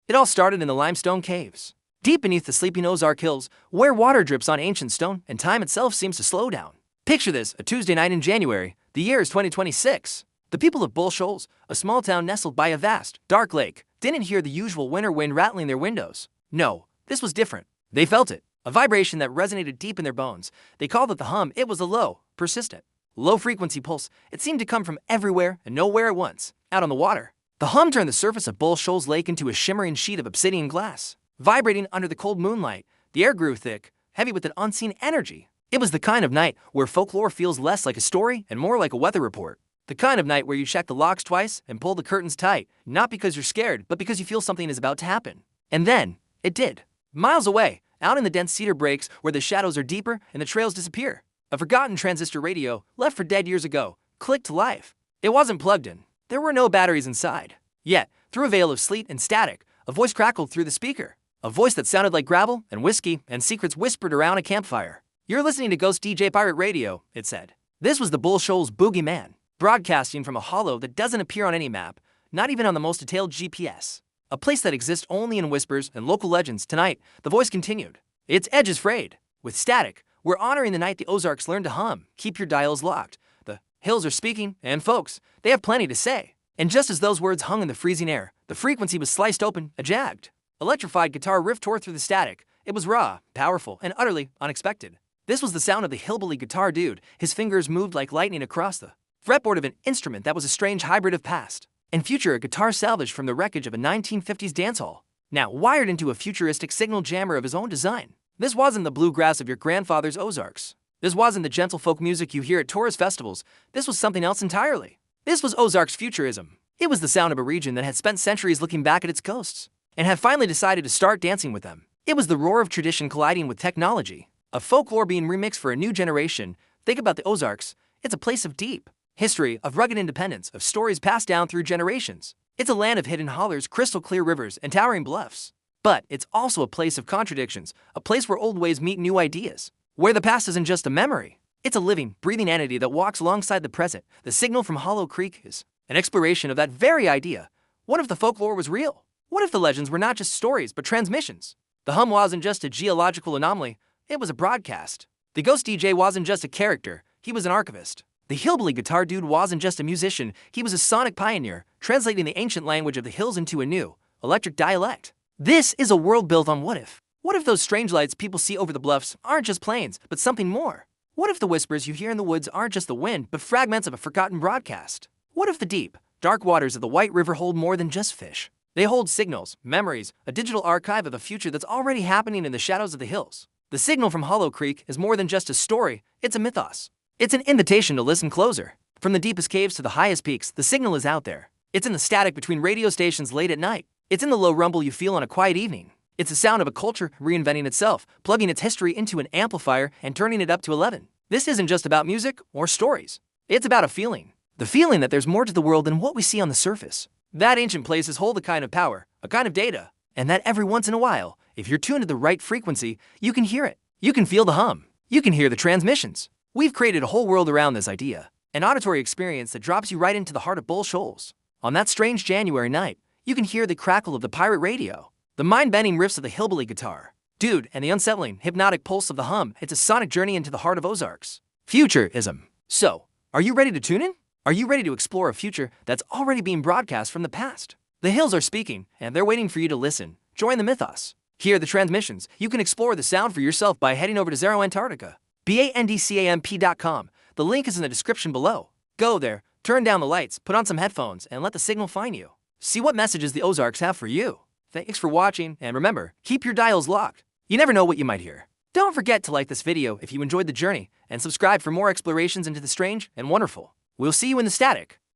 It all started in the limestone caves, deep beneath the sleeping Ozark Hills, where water drips on ancient stone and time itself seems to slow down. Picture this, a Tuesday night in January. The year is 2026. The people of Bull Shoals, a small town nestled by a vast, dark lake, didn't hear the usual winter wind rattling their windows. No, this was different. They felt it, a vibration that resonated deep in their bones. They called it the hum. It was a low, persistent, low-frequency pulse. It seemed to come from everywhere and nowhere at once, out on the water. The hum turned the surface of Bull Shoals Lake into a shimmering sheet of obsidian glass. Vibrating under the cold moonlight, the air grew thick, heavy with an unseen energy. It was the kind of night where folklore feels less like a story and more like a weather report. The kind of night where you check the locks twice and pull the curtains tight, not because you're scared, but because you feel something is about to happen. And then, it did. Miles away, out in the dense cedar breaks where the shadows are deeper and the trails disappear, a forgotten transistor radio, left for dead years ago, clicked to life. It wasn't plugged in. There were no batteries inside. Yet, through a veil of sleet and static, a voice crackled through the speaker. A voice that sounded like gravel and whiskey and secrets whispered around a campfire. "You're listening to Ghost DJ Pirate Radio," it said. This was the Bull Shoals Boogeyman, broadcasting from a hollow that doesn't appear on any map, not even on the most detailed GPS. A place that exists only in whispers and local legends. Tonight, the voice continued. Its edge is frayed. With static, we're honoring the night the Ozarks learned to hum. Keep your dials locked. The hills are speaking, and folks, they have plenty to say. And just as those words hung in the freezing air, the frequency was sliced open, a jagged, electrified guitar riff tore through the static. It was raw, powerful, and utterly unexpected. This was the sound of the hillbilly guitar dude. His fingers moved like lightning across the fretboard of an instrument that was a strange hybrid of past and future, a guitar salvaged from the wreckage of a 1950s dance hall, now wired into a futuristic signal jammer of his own design. This wasn't the bluegrass of your grandfather's Ozarks. This wasn't the gentle folk music you hear at tourist festivals. This was something else entirely. This was Ozark's futurism. It was the sound of a region that had spent centuries looking back at its coasts and had finally decided to start dancing with them. It was the roar of tradition colliding with technology, of folklore being remixed for a new generation. Think about the Ozarks. It's a place of deep history, of rugged independence, of stories passed down through generations. It's a land of hidden hollers, crystal clear rivers, and towering bluffs. But it's also a place of contradictions, a place where old ways meet new ideas, where the past isn't just a memory. It's a living, breathing entity that walks alongside the present. The signal from Hollow Creek is an exploration of that very idea. What if the folklore was real? What if the legends were not just stories, but transmissions? The hum wasn't just a geological anomaly, it was a broadcast. The ghost DJ wasn't just a character, he was an archivist. The hillbilly guitar dude wasn't just a musician, he was a sonic pioneer, translating the ancient language of the hills into a new, electric dialect. This is a world built on what if. What if those strange lights people see over the bluffs aren't just planes, but something more? What if the whispers you hear in the woods aren't just the wind, but fragments of a forgotten broadcast? What if the deep, dark waters of the White River hold more than just fish? They hold signals, memories, a digital archive of the future that's already happening in the shadows of the hills. The signal from Hollow Creek is more than just a story, it's a mythos. It's an invitation to listen closer. From the deepest caves to the highest peaks, the signal is out there. It's in the static between radio stations late at night. It's in the low rumble you feel on a quiet evening. It's the sound of a culture reinventing itself, plugging its history into an amplifier and turning it up to 11. This isn't just about music or stories. It's about a feeling. The feeling that there's more to the world than what we see on the surface. That ancient places hold a kind of power, a kind of data, and that every once in a while, if you're tuned to the right frequency, you can hear it. You can feel the hum. You can hear the transmissions. We've created a whole world around this idea, an auditory experience that drops you right into the heart of Bull Shoals. On that strange January night, you can hear the crackle of the pirate radio, the mind-bending riffs of the hillbilly guitar, dude, and the unsettling, hypnotic pulse of the hum. It's a sonic journey into the heart of Ozarks. Futurism. So, are you ready to tune in? Are you ready to explore a future that's already being broadcast from the past? The hills are speaking, and they're waiting for you to listen. Join the mythos. Hear the transmissions. You can explore the sound for yourself by heading over to Zero Antarctica. bandcamp.com. The link is in the description below. Go there, turn down the lights, put on some headphones, and let the signal find you. See what messages the Ozarks have for you. Thanks for watching, and remember, keep your dials locked. You never know what you might hear. Don't forget to like this video if you enjoyed the journey, and subscribe for more explorations into the strange and wonderful. We'll see you in the static.